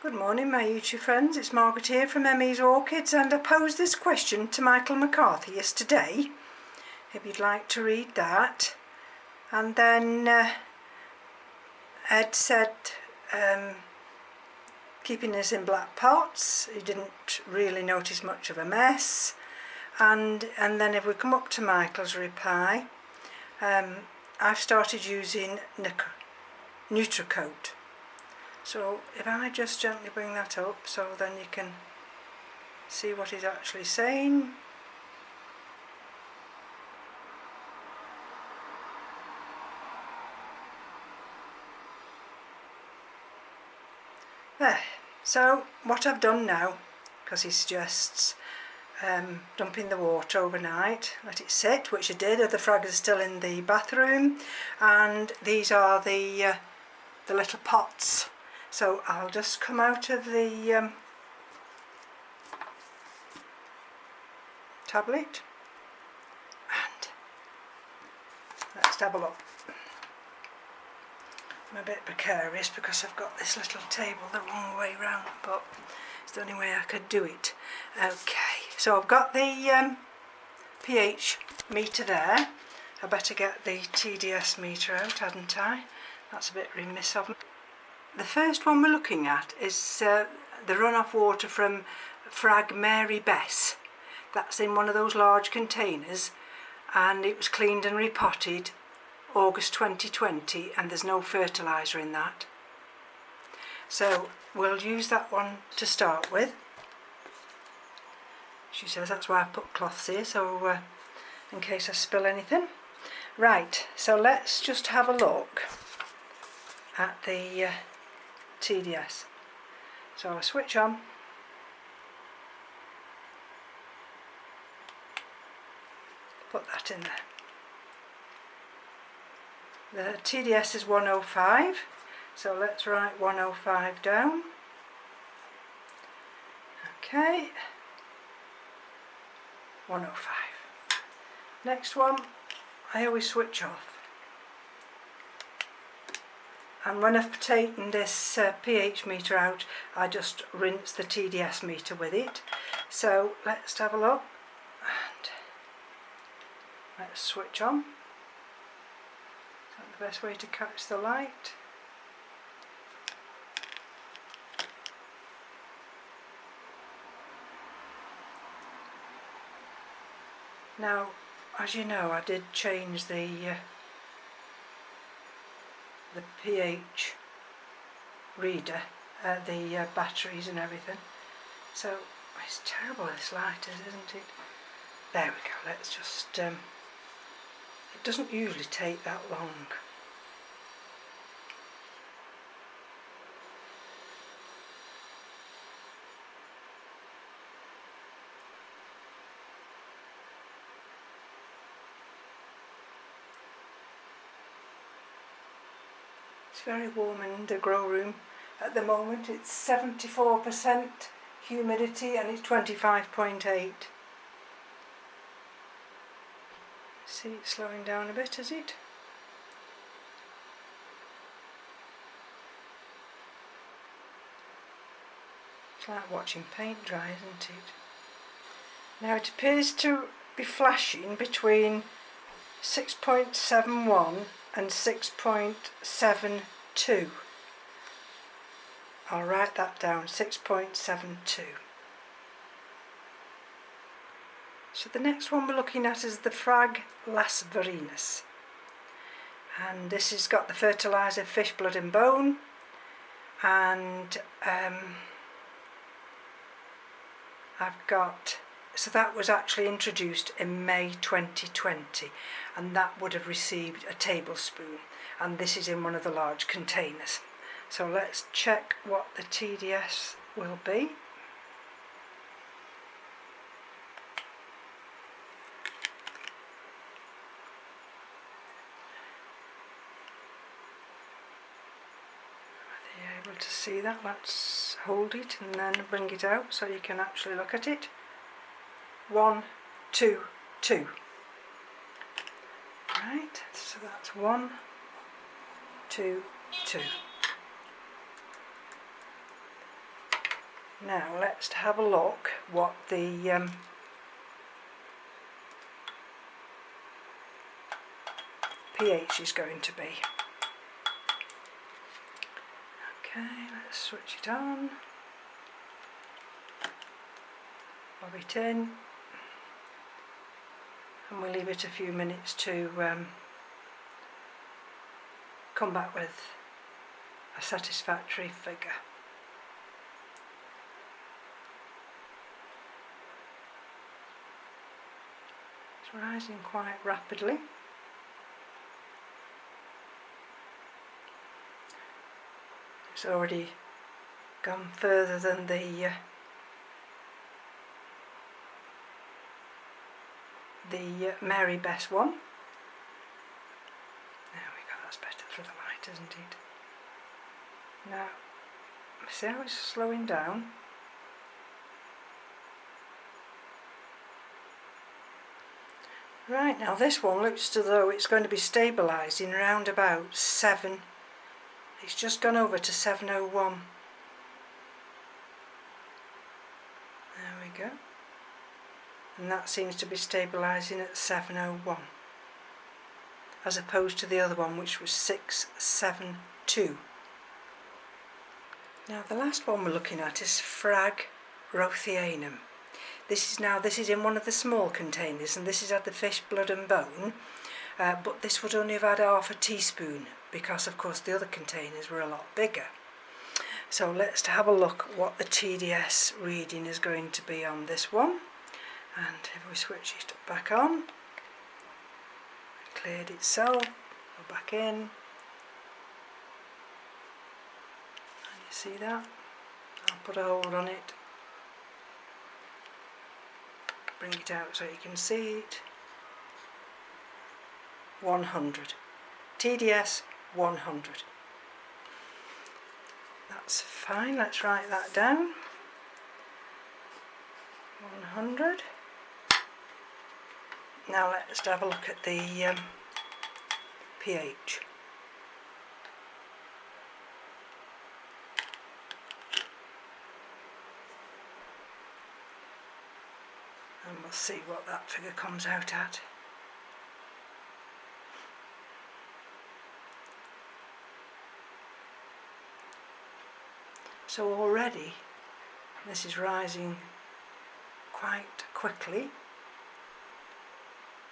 Good morning my YouTube friends, it's Margaret here from M.E.s Orchids, and I posed this question to Michael McCarthy yesterday, if you'd like to read that. And then Ed said keeping this in black pots, he didn't really notice much of a mess. And then if we come up to Michael's reply, I've started using Nutricoat. So if I just gently bring that up so then you can see what he's actually saying. There. So what I've done now, because he suggests dumping the water overnight, let it sit, which I did. The phrags are still in the bathroom, and these are the little pots. So I'll just come out of the tablet and let's have a look. I'm a bit precarious because I've got this little table the wrong way round, but it's the only way I could do it. Okay, so I've got the pH meter there. I better get the TDS meter out, hadn't I? That's a bit remiss of me. The first one we're looking at is the runoff water from frag M.E.s. That's in one of those large containers, and it was cleaned and repotted August 2020, and there's no fertiliser in that. So we'll use that one to start with. She says that's why I put cloths here, so in case I spill anything. Right, so let's just have a look at the TDS. So I switch on, put that in there. The TDS is 105, so let's write 105 down. Okay, 105. Next one, I always switch off. And when I've taken this pH meter out, I just rinse the TDS meter with it. So let's have a look, and let's switch on. Is that the best way to catch the light? Now, as you know, I did change the pH reader, the batteries and everything. So it's terrible, this light, isn't it? There we go. Let's just it doesn't usually take that long. It's very warm in the grow room at the moment. It's 74% humidity and it's 25.8. See, it's slowing down a bit, is it? It's like watching paint dry, isn't it? Now it appears to be flashing between 6.71 and 6.72. I'll write that down, 6.72. So the next one we're looking at is the frag Las Verenas, and this has got the fertiliser fish blood and bone, and I've got, so that was actually introduced in May 2020, and that would have received a tablespoon, and this is in one of the large containers. So let's check what the TDS will be. Are you able to see that? Let's hold it and then bring it out so you can actually look at it. 1, 2, 2. Right, so that's 1, 2, 2. Now let's have a look what the pH is going to be. Okay, let's switch it on, bob it in, and we'll leave it a few minutes to come back with a satisfactory figure. It's rising quite rapidly. It's already gone further than the M.E.s one. There we go, that's better for the light, isn't it? Now, see how it's slowing down? Right, now this one looks as though it's going to be stabilising around about 7. It's just gone over to 701. There we go. And that seems to be stabilising at 701. As opposed to the other one, which was 672. Now the last one we're looking at is Frag Rothianum. This is in one of the small containers, and this is at the fish, blood and bone, but this would only have had half a teaspoon because of course the other containers were a lot bigger. So let's have a look what the TDS reading is going to be on this one. And if we switch it back on, it cleared itself, go back in, and you see that? I'll put a hold on it, bring it out so you can see it. 100. TDS 100. That's fine, let's write that down. 100. Now let's have a look at the pH. And we'll see what that figure comes out at. So already this is rising quite quickly.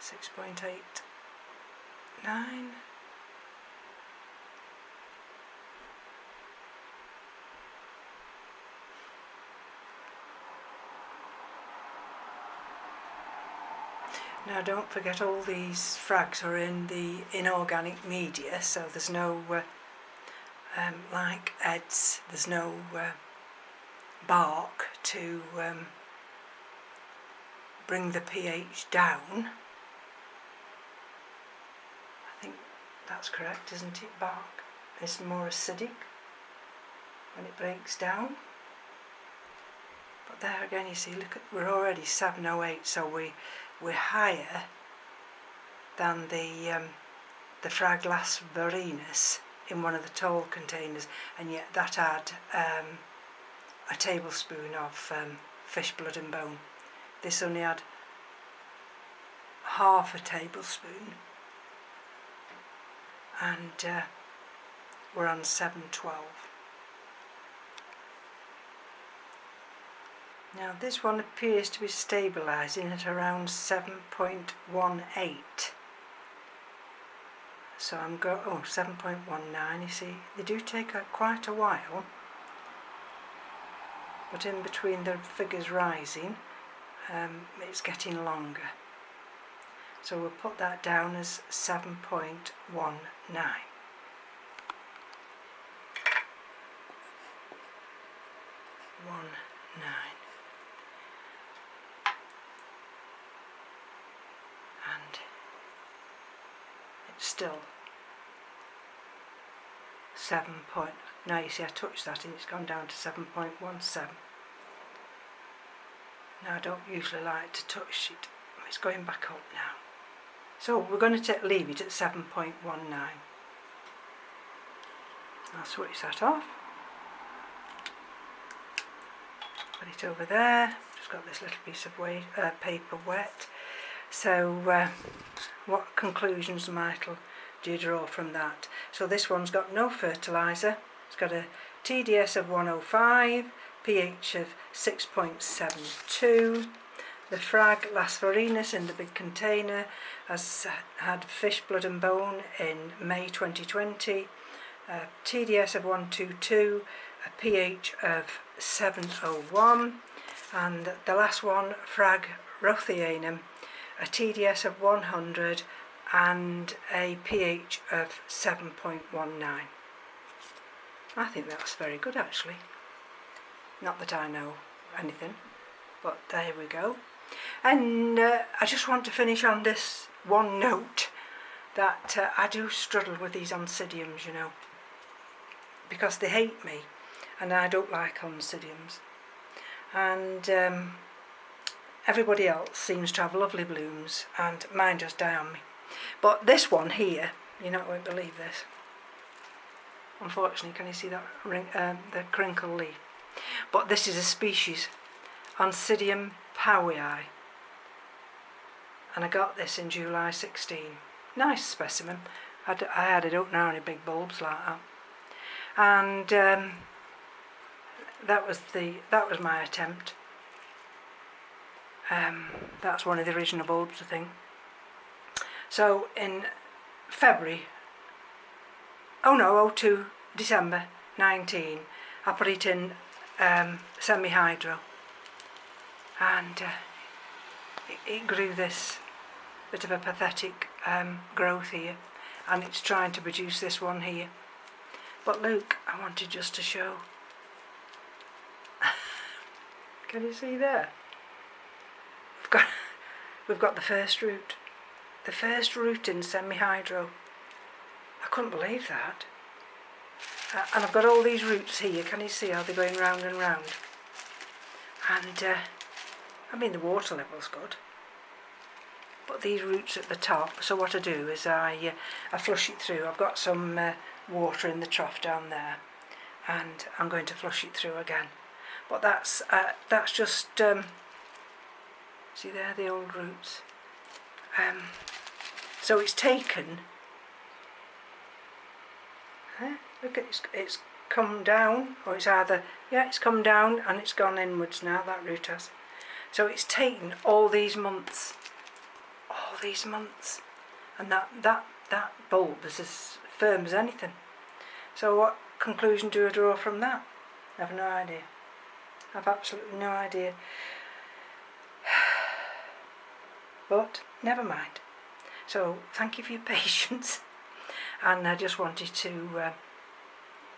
6.89. Now don't forget all these frags are in the inorganic media, so there's no like M.E.s, there's no bark to bring the pH down. I think that's correct, isn't it? Bark is more acidic when it breaks down. But there again, you see, look at, we're already 708, so we're higher than the Fraglas varinus in one of the tall containers, and yet that had a tablespoon of fish blood and bone. This only had half a tablespoon, and we're on 712. Now this one appears to be stabilising at around 7.18. So I'm going, 7.19, you see, they do take quite a while, but in between the figures rising, it's getting longer. So we'll put that down as 7.19. And it's still 7 point. Now you see I touched that and it's gone down to 7.17. Now I don't usually like to touch it. It's going back up now. So we're going to leave it at 7.19. I'll switch that off. Put it over there. Just got this little piece of paper wet. So what conclusions, Michael, do you draw from that? So this one's got no fertiliser. It's got a TDS of 105, pH of 6.72. The frag Laspherinus in the big container has had fish, blood and bone in May 2020. TDS of 122, a pH of 701, and the last one, frag Rothianum, a TDS of 100 and a pH of 7.19. I think that's very good actually. Not that I know anything, but there we go. And I just want to finish on this one note that I do struggle with these oncidiums, you know, because they hate me and I don't like oncidiums. And everybody else seems to have lovely blooms and mine just die on me. But this one here, you not won't believe this. Unfortunately, can you see that ring, the crinkle leaf? But this is a species, Oncidium powii, and I got this in July 16. Nice specimen. I had it up now in big bulbs like that, and that was my attempt. That's one of the original bulbs, I think. So in February, 02 December 19, I put it in semi-hydro, and it grew this bit of a pathetic growth here, and it's trying to produce this one here. But look, I wanted just to show. Can you see there? We've got the first root. The first root in semi-hydro. I couldn't believe that. And I've got all these roots here. Can you see how they're going round and round? And I mean, the water level's good, but these roots at the top. So what I do is I flush it through. I've got some water in the trough down there, and I'm going to flush it through again. But that's just see there, the old roots. So it's taken. Look, it's come down, or it's either, yeah, it's come down and it's gone inwards now, that root has. So it's taken all these months, and that bulb is as firm as anything. So what conclusion do I draw from that? I have no idea. I've absolutely no idea. But never mind. So thank you for your patience. And I just wanted to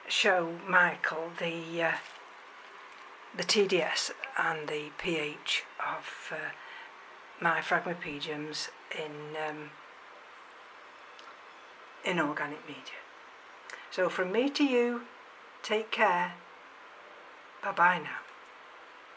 show Michael the TDS and the pH of my Phragmipediums in organic media. So from me to you, take care. Bye bye now.